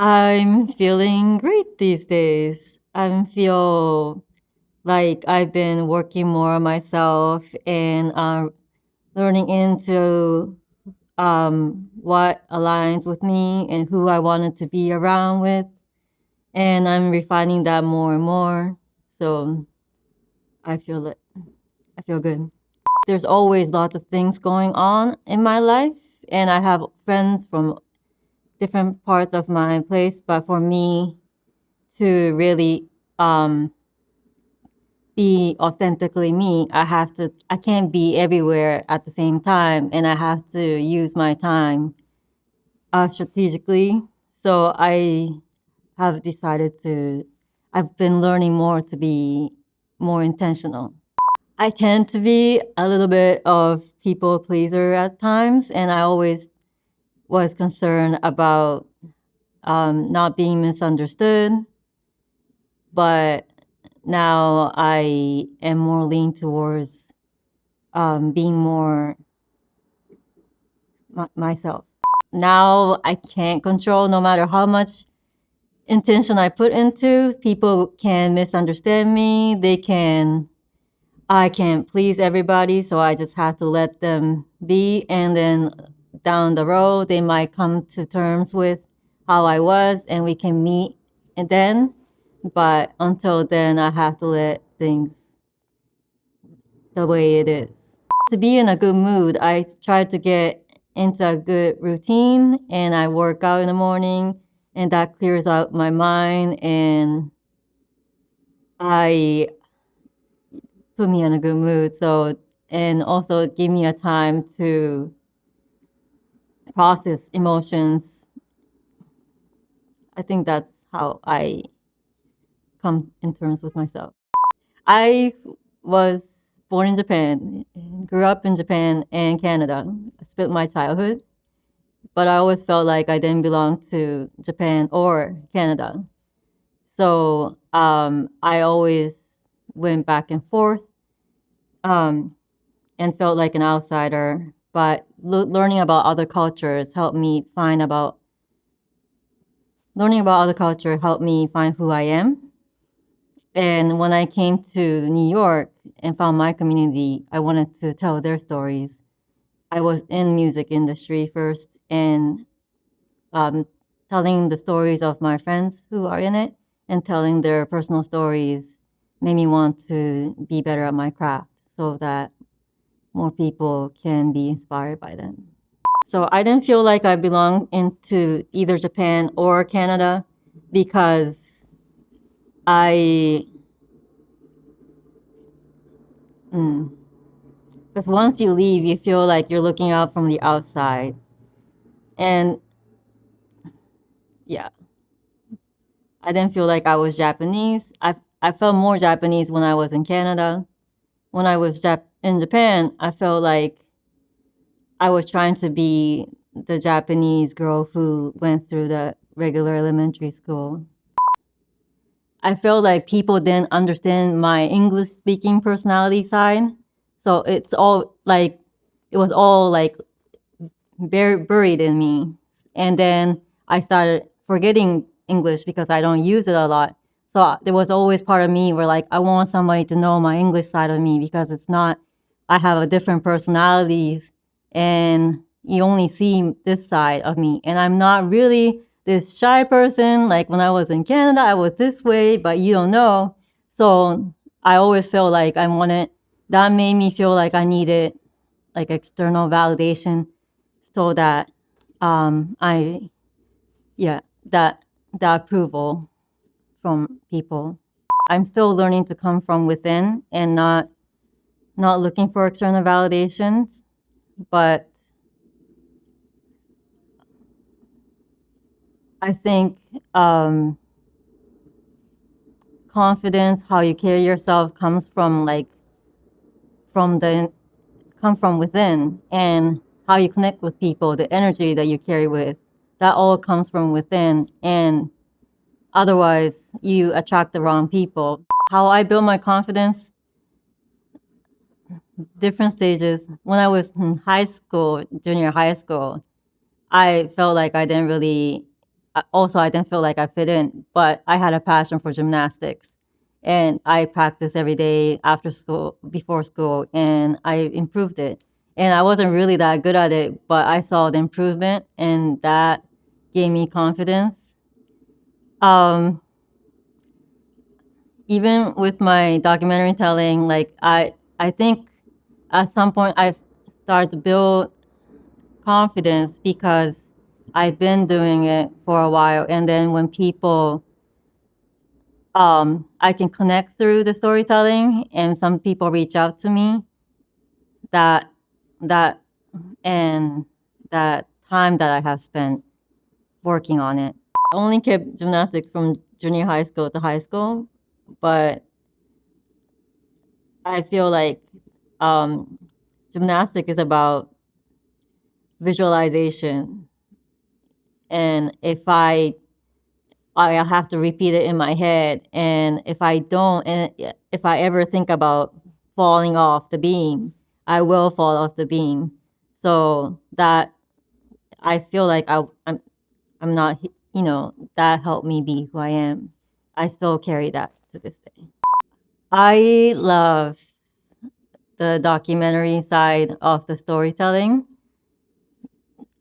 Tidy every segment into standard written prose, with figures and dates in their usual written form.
I'm feeling great these days. I feel like I've been working more on myself and learning into what aligns with me and who I wanted to be around with. And I'm refining that more and more. So I feel it. I feel good. There's always lots of things going on in my life, and I have friends from different parts of my place. But for me to really um, be authentically me, I can't be everywhere at the same time, and I have to use my time strategically. So have decided I've been learning more to be more intentional. I tend to be a little bit of people pleaser at times, and I always was concerned about not being misunderstood. But now I am more lean towards being more myself. Now I can't control, no matter how much intention I put into, people can misunderstand me. I can't please everybody, so I just have to let them be. And then down the road, they might come to terms with how I was and we can meet and then. But until then, I have to let things the way it is. To be in a good mood, I try to get into a good routine and I work out in the morning and that clears out my mind and I put me in a good mood. So, and also give me a time to process emotions. I think that's how I come in terms with myself. I was born in Japan, grew up in Japan and Canada. I spent my childhood, but I always felt like I didn't belong to Japan or Canada. So I always went back and forth um, and felt like an outsider. But learning about other cultures helped me find about learning about other culture helped me find who I am. And when I came to New York and found my community, I wanted to tell their stories. I was in music industry first and um, telling the stories of my friends who are in it and telling their personal stories made me want to be better at my craft so that more people can be inspired by them. So I didn't feel like I belonged into either Japan or Canada because I, because once you leave, you feel like you're looking out from the outside. And yeah, I didn't feel like I was Japanese. I felt more Japanese when I was in Canada. When I was in Japan, I felt like I was trying to be the Japanese girl who went through the regular elementary school. I felt like people didn't understand my English speaking personality side. So it was all like buried in me. And then I started forgetting English because I don't use it a lot. So there was always part of me where like I want somebody to know my English side of me because it's not I have a different personalities and you only see this side of me. And I'm not really this shy person. Like when I was in Canada, I was this way, but you don't know. So I always felt like I wanted that made me feel like I needed like external validation so that I yeah that that approval from people. I'm still learning to come from within and not looking for external validations, but I think confidence, how you carry yourself, comes from from the come from within, and how you connect with people, the energy that you carry with, that all comes from within, and otherwise you attract the wrong people. How I build my confidence, different stages. When I was in high school, junior high school, I felt like also I didn't feel like I fit in, but I had a passion for gymnastics. And I practiced every day after school, before school, and I improved it. And I wasn't really that good at it, but I saw the improvement, and that gave me confidence. Um, Even with my documentary telling, like I think at some point I started to build confidence because I've been doing it for a while, and then when people I can connect through the storytelling, and some people reach out to me, that that and that time that I have spent working on it. I only kept gymnastics from junior high school to high school, but I feel like um, gymnastic is about visualization, and if I have to repeat it in my head, and if I don't, and if I ever think about falling off the beam, I will fall off the beam. So that I feel like I'm not, that helped me be who I am. I still carry that to this day. I love the documentary side of the storytelling,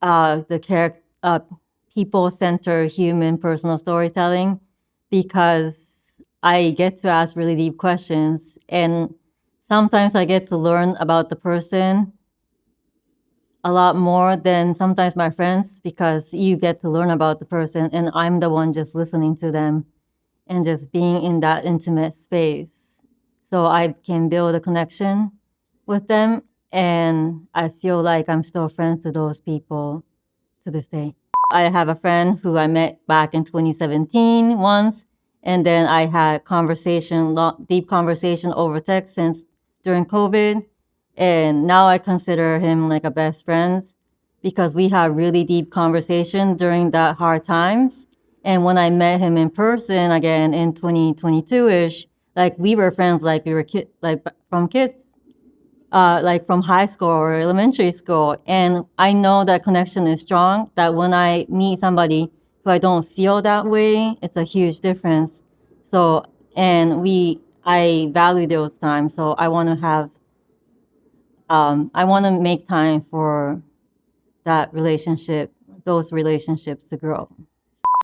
the character, people-centered human personal storytelling, because I get to ask really deep questions, and sometimes I get to learn about the person a lot more than sometimes my friends, because you get to learn about the person and I'm the one just listening to them and just being in that intimate space. So I can build a connection with them, and I feel like I'm still friends with those people to this day. I have a friend who I met back in 2017 once, and then I had deep conversation over text since during COVID, and now I consider him like a best friend because we had really deep conversation during that hard times. And when I met him in person again in 2022-ish, like we were friends, like we were from kids, like from high school or elementary school. And I know that connection is strong, that when I meet somebody who I don't feel that way, it's a huge difference. So, I value those times. So I want to make time for those relationships to grow.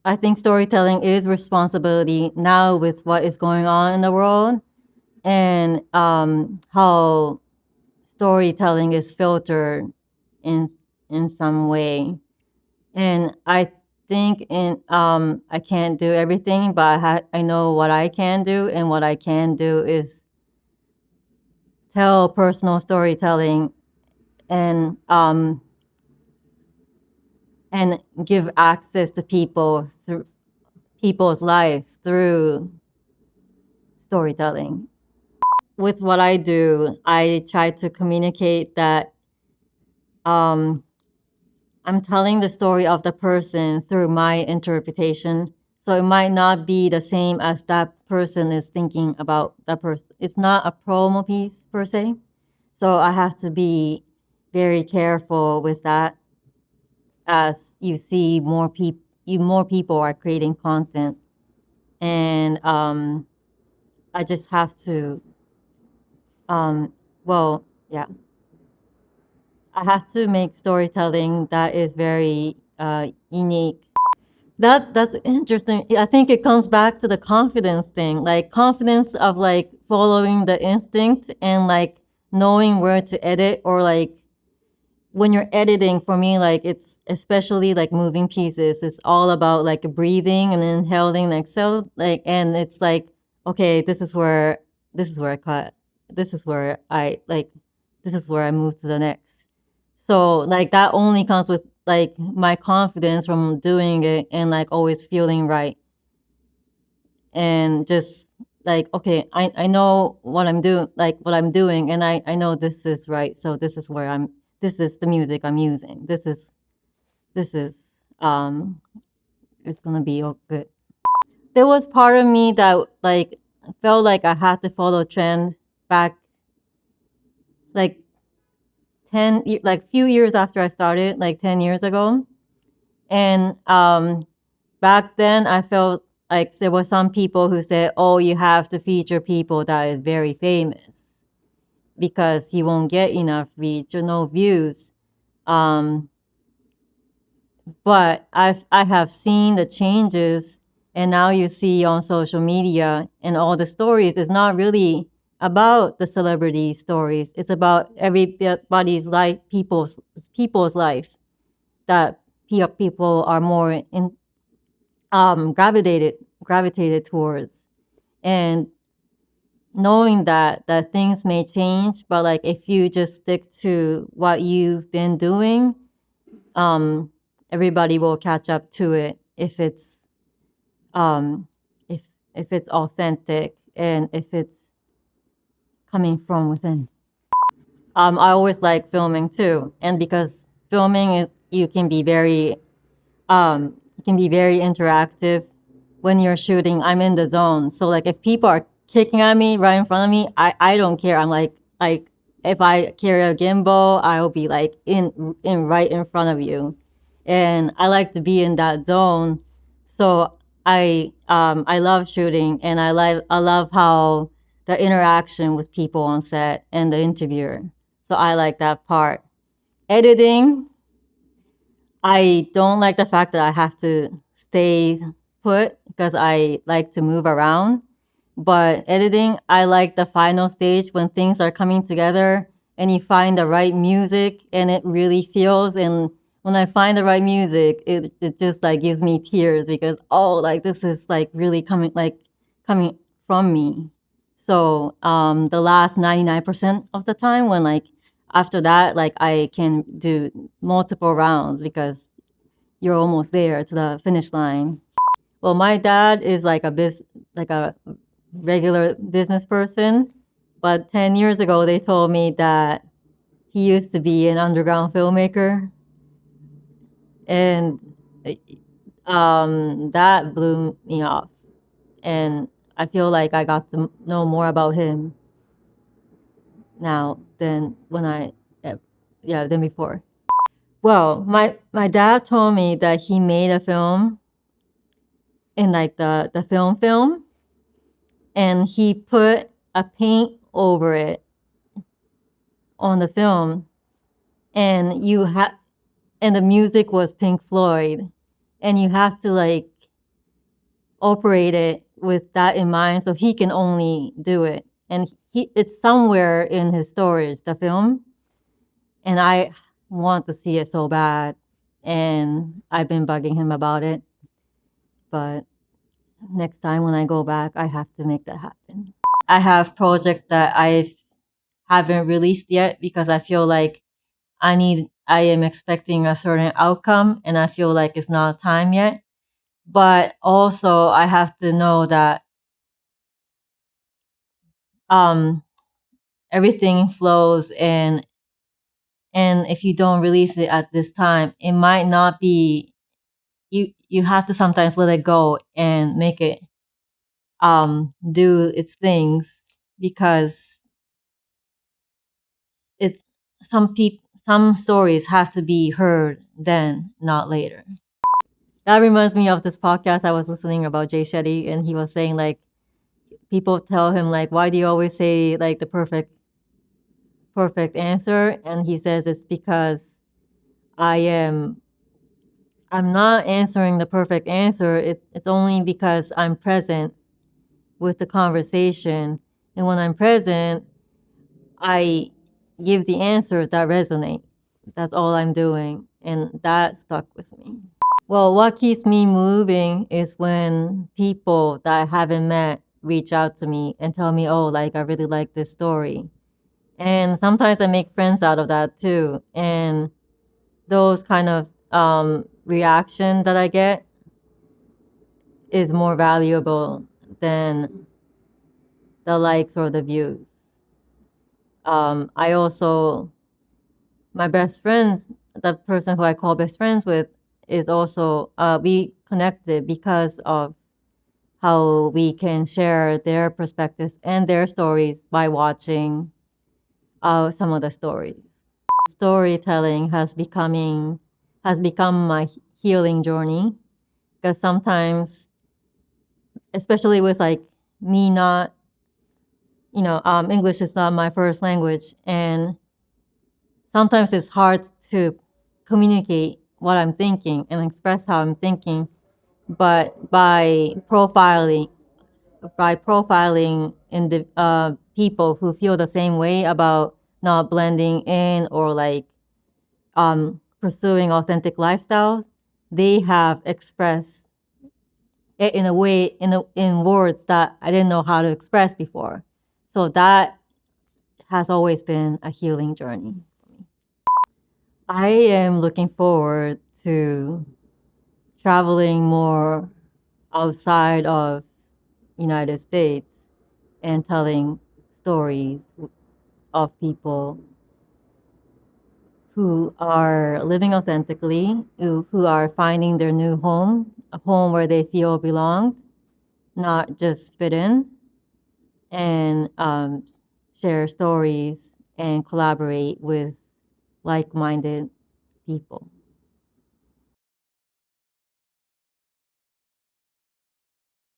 I think storytelling is responsibility now with what is going on in the world, and how storytelling is filtered in some way. And I think I can't do everything, but I know what I can do, and what I can do is tell personal storytelling, and give access to people through people's life through storytelling. With what I do, I try to communicate that um, I'm telling the story of the person through my interpretation. So it might not be the same as that person is thinking about that person. It's not a promo piece per se. So I have to be very careful with that, as you see more people are creating content, and I just have to well, yeah, I have to make storytelling that is very unique. That's interesting. I think it comes back to the confidence thing, like confidence of like following the instinct, and like knowing where to edit, or like when you're editing, for me, like it's especially like moving pieces, it's all about like breathing and inhaling and exhale, like, and it's like, okay, this is where I cut, this is where I like, this is where I move to the next. So like that only comes with like my confidence from doing it, and like always feeling right, and just like, okay, I know what I'm doing, like what I'm doing, and I know this is right. So this is the music I'm using. This is it's gonna be all good. There was part of me that like felt like I had to follow trend back like like few years after I started, like 10 years ago. And back then I felt like there were some people who said, oh, you have to feature people that is very famous because you won't get enough reach or no views. But I have seen the changes, and now you see on social media and all the stories, it's not really about the celebrity stories. It's about everybody's life, people's life that people are more in gravitated towards. And knowing that things may change, but like if you just stick to what you've been doing, um, everybody will catch up to it if it's um, if it's authentic and if it's coming from within. I always like filming too, and because filming you can be very interactive when you're shooting. I'm in the zone, so like if people are kicking at me right in front of me, I don't care. I'm like if I carry a gimbal, I'll be like in right in front of you, and I like to be in that zone. So I love shooting, and I love how the interaction with people on set and the interviewer. So I like that part. Editing, I don't like the fact that I have to stay put because I like to move around. But editing, I like the final stage when things are coming together and you find the right music and it really feels. And when I find the right music, it just like gives me tears because, oh, like this is like really coming from me. So the last 99% of the time when like after that, like I can do multiple rounds because you're almost there to the finish line. Well, my dad is like a regular business person, but 10 years ago they told me that he used to be an underground filmmaker, and that blew me off. And I feel like I got to know more about him now than when uh, than before. Well, my dad told me that he made a film in like the film, and he put a paint over it on the film, and and the music was Pink Floyd, and you have to like operate it with that in mind, so he can only do it, and it's somewhere in his storage, the film, and I want to see it so bad, and I've been bugging him about it, but next time when I go back, I have to make that happen. I have project that I haven't released yet because I feel like I am expecting a certain outcome and I feel like it's not time yet. But also I have to know that um everything flows, and if you don't release it at this time, it might not be you have to sometimes let it go and make it do its things because it's some stories have to be heard then, not later. That reminds me of this podcast I was listening about Jay Shetty, and he was saying like people tell him like, why do you always say like the perfect answer? And he says it's because I am I'm not answering the perfect answer. It's only because I'm present with the conversation, and when I'm present, I give the answers that resonate. That's all I'm doing, and that stuck with me. Well, what keeps me moving is when people that I haven't met reach out to me and tell me, oh, like, I really like this story. And sometimes I make friends out of that too. And those kind of reaction that I get is more valuable than the likes or the views. I also, my best friends, the person who I call best friends with, is also, we connected because of how we can share their perspectives and their stories by watching some of the stories. Storytelling has become my healing journey because sometimes, especially with like me not, English is not my first language, and sometimes it's hard to communicate what I'm thinking and express how I'm thinking. But by profiling in the people who feel the same way about not blending in or like pursuing authentic lifestyles, they have expressed it in a way in words that I didn't know how to express before. So that has always been a healing journey. I am looking forward to traveling more outside of United States and telling stories of people who are living authentically, who are finding their new home, a home where they feel belong, not just fit in, and share stories and collaborate with like-minded people.